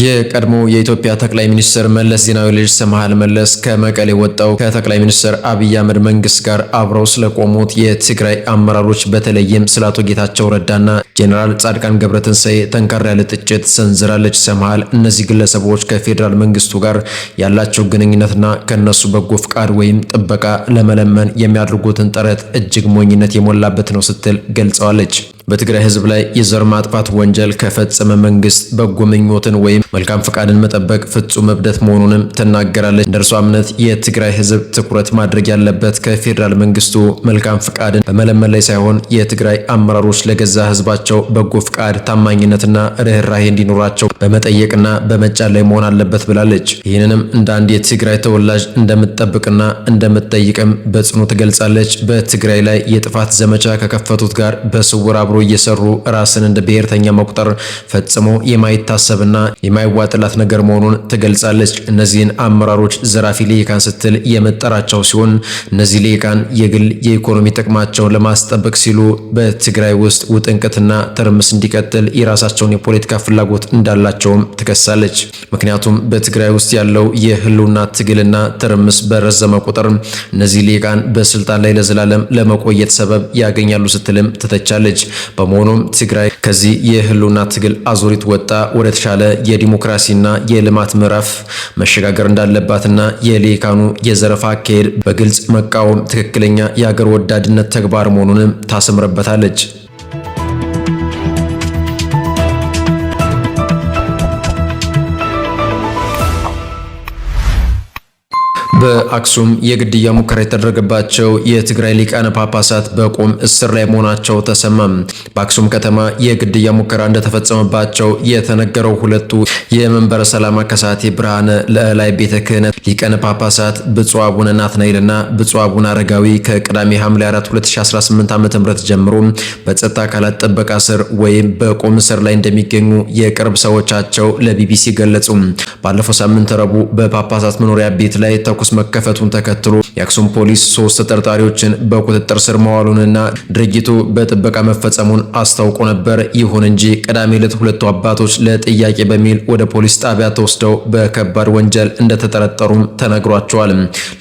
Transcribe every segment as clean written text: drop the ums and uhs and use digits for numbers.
የቀድሞ የኢትዮጵያ ጠቅላይ ሚኒስትር መለስ ዜናዊ ልጅ ሰምሃል መለስ ከመቀሌ ወጣው ከጠቅላይ ሚኒስትር አብይ አህመድ መንግስት ጋር አብረው ስለቆሙት የትግራይ አመራሮች በተለይም ስለ አቶ ጌታቸው ረዳና ጄኔራል ጻድቃን ገብረትንሳኤ ጠንካራ ያለ ትችት ሰንዝራለች። ሰምሃል እነዚህ ግለሰቦች ከፌዴራል መንግስቱ ጋር ያላቸው ግንኙነትና ከነሱ በጎ ፍቃድ ወይም ጥበቃ ለመለመን የሚያደርጉትን ጥረት እጅግ ሞኝነት የሞላበት ነው ስትል ገልጸዋለች። በትግራይ ህዝብ ላይ የዘር ማጥፋት ወንጀል ከፈጸመ መንግስት በጎ ምኞትን ወይም መልካም ፍቃድን መጠበቅ ፍጹም እብደት መሆኑንም ትናገራለች። እንደርሷ እምነት የትግራይ ህዝብ ትኩረት ማድረግ ያለበት ከፌዴራል መንግስቱ መልካም ፍቃድን በመለመን ላይ ሳይሆን የትግራይ አመራሮች ለገዛ ህዝባቸው በጎ ፍቃድ፣ ታማኝነትና ርህራሄ እንዲኖራቸው በመጠየቅና በመጫን ላይ መሆን አለበት ብላለች። ይህንንም እንደ አንድ የትግራይ ተወላጅ እንደምትጠብቅና እንደምትጠይቅም በጽኑ ትገልጻለች። በትግራይ ላይ የጥፋት ዘመቻ ከከፈቱት ጋር በስውር አብሮ እየሰሩ ራስን እንደ ብሔርተኛ መቁጠር ፈጽሞ የማይታሰብና የማይዋጥላት ነገር መሆኑን ትገልጻለች። እነዚህን አመራሮች ዘራፊ ልሂቃን ስትል የመጠራቸው ሲሆን እነዚህ ልሂቃን የግል የኢኮኖሚ ጥቅማቸውን ለማስጠበቅ ሲሉ በትግራይ ውስጥ ውጥንቅትና ትርምስ እንዲቀጥል የራሳቸውን የፖለቲካ ፍላጎት እንዳላቸውም ትከሳለች። ምክንያቱም በትግራይ ውስጥ ያለው የህልውና ትግልና ትርምስ በረዘመ ቁጥር እነዚህ ልሂቃን በስልጣን ላይ ለዘላለም ለመቆየት ሰበብ ያገኛሉ ስትልም ትተቻለች። በመሆኑም ትግራይ ከዚህ የህልውና ትግል አዙሪት ወጣ ወደ ተሻለ የዲሞክራሲና የልማት ምዕራፍ መሸጋገር እንዳለባትና የልሂቃኑ የዘረፋ አካሄድ በግልጽ መቃወም ትክክለኛ የሀገር ወዳድነት ተግባር መሆኑንም ታሰምርበታለች። በአክሱም የግድያ ሙከራ የተደረገባቸው የትግራይ ሊቃነ ጳጳሳት በቁም እስር ላይ መሆናቸው ተሰማም። በአክሱም ከተማ የግድያ ሙከራ እንደተፈጸመባቸው የተነገረው ሁለቱ የመንበረ ሰላማ ከሳቴ ብርሃነ ለዕላይ ቤተ ክህነት ሊቃነ ጳጳሳት ብፁዕ አቡነ ናትናኤልና ብፁዕ አቡነ አረጋዊ ከቅዳሜ ሐምሌ 4 2018 ዓ.ም ጀምሮ በጸጥታ አካላት ጥበቃ ስር ወይም በቁም እስር ላይ እንደሚገኙ የቅርብ ሰዎቻቸው ለቢቢሲ ገለጹ። ባለፈው ሳምንት ረቡዕ በጳጳሳት መኖሪያ ቤት ላይ ተኩስ መከፈቱን ተከትሎ የአክሱም ፖሊስ 3 ተጠርጣሪዎችን በቁጥጥር ስር መዋሉንና ድርጊቱ በጥበቃ መፈጸሙን አስታውቆ ነበር። ይሁን እንጂ ቅዳሜ ዕለት ሁለቱ አባቶች ለጥያቄ በሚል ወደ ፖሊስ ጣቢያ ተወስደው በከባድ ወንጀል እንደተጠረጠሩም ተነግሯቸዋል።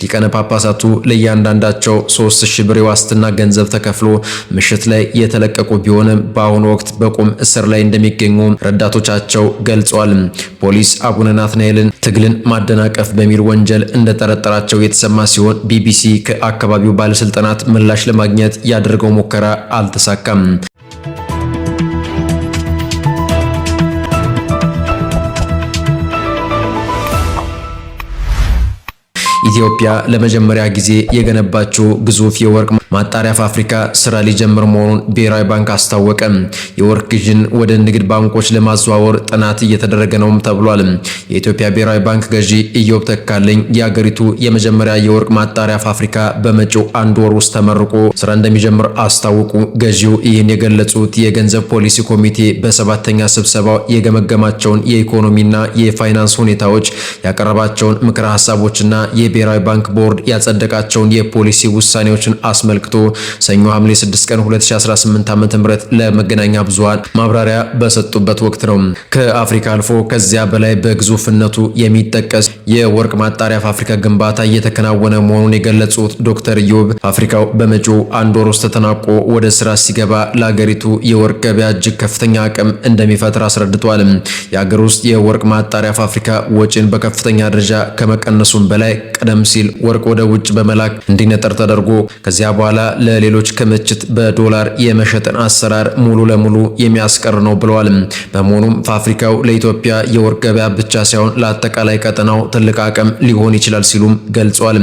ሊቃነ ጳጳሳቱ ለእያንዳንዳቸው 3000 ብር የዋስትና ገንዘብ ተከፍሎ ምሽት ላይ የተለቀቁ ቢሆንም በአሁኑ ወቅት በቁም እስር ላይ እንደሚገኙ ረዳቶቻቸው ገልጸዋል። ፖሊስ አቡነ ናትናኤልን ትግልን ማደናቀፍ በሚል ወንጀል እንደጠረጠራቸው የተሰማ ሲሆን ቢቢሲ ከአካባቢው ባለስልጣናት ምላሽ ለማግኘት ያደረገው ሙከራ አልተሳካም። ኢትዮጵያ ለመጀመሪያ ጊዜ የገነባችው ግዙፍ የወርቅ ማጣሪያ ፋብሪካ ስራ ሊጀምር መሆኑን ብሔራዊ ባንክ አስታወቀ። የወርቅ ግዥን ወደ ንግድ ባንኮች ለማዘዋወር ጥናት እየተደረገ ነውም ተብሏል። የኢትዮጵያ ብሔራዊ ባንክ ገዢ ኢዮብ ተካልኝ የአገሪቱ የመጀመሪያ የወርቅ ማጣሪያ ፋብሪካ በመጪው 1 ወር ውስጥ ተመርቆ ስራ እንደሚጀምር አስታወቁ። ገዢው ይህን የገለጹት የገንዘብ ፖሊሲ ኮሚቴ በ7ኛ ስብሰባው የገመገማቸውን የኢኮኖሚና የፋይናንስ ሁኔታዎች ያቀረባቸውን ምክረ ሀሳቦችና የብሔራዊ ባንክ ቦርድ ያጸደቃቸውን የፖሊሲ ውሳኔዎችን አስመልክቶ ሰኞ ሐምሌ 6 ቀን 2018 ዓ.ም ለመገናኛ ብዙሃን ማብራሪያ በሰጡበት ወቅት ነው። ከአፍሪካ አልፎ ከዚያ በላይ በግዙፍነቱ የሚጠቀስ የወርቅ ማጣሪያ ፋብሪካ ግንባታ እየተከናወነ መሆኑን የገለጹት ዶክተር ኢዮብ ፋብሪካው በመጪው 1 ወር ውስጥ ተጠናቆ ወደ ስራ ሲገባ ለሀገሪቱ የወርቅ ገበያ እጅግ ከፍተኛ አቅም እንደሚፈጥር አስረድተዋል። የሀገር ውስጥ የወርቅ ማጣሪያ ፋብሪካ ወጪን በከፍተኛ ደረጃ ከመቀነሱም በላይ ቀደም ሲል ወርቅ ወደ ውጭ በመላክ እንዲነጠር ተደርጎ ከዚያ በኋላ ለሌሎች ክምችት በዶላር የመሸጥን አሰራር ሙሉ ለሙሉ የሚያስቀር ነው ብለዋል። በመሆኑም ፋብሪካው ለኢትዮጵያ የወርቅ ገበያ ብቻ ሳይሆን ለአጠቃላይ ቀጠናው ትልቅ አቅም ሊሆን ይችላል ሲሉም ገልጸዋል።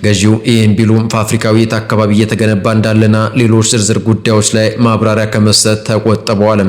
ገዢው ይህን ቢሉም ፋብሪካው የት አካባቢ እየተገነባ እንዳለና ሌሎች ዝርዝር ጉዳዮች ላይ ማብራሪያ ከመስጠት ተቆጥበዋል።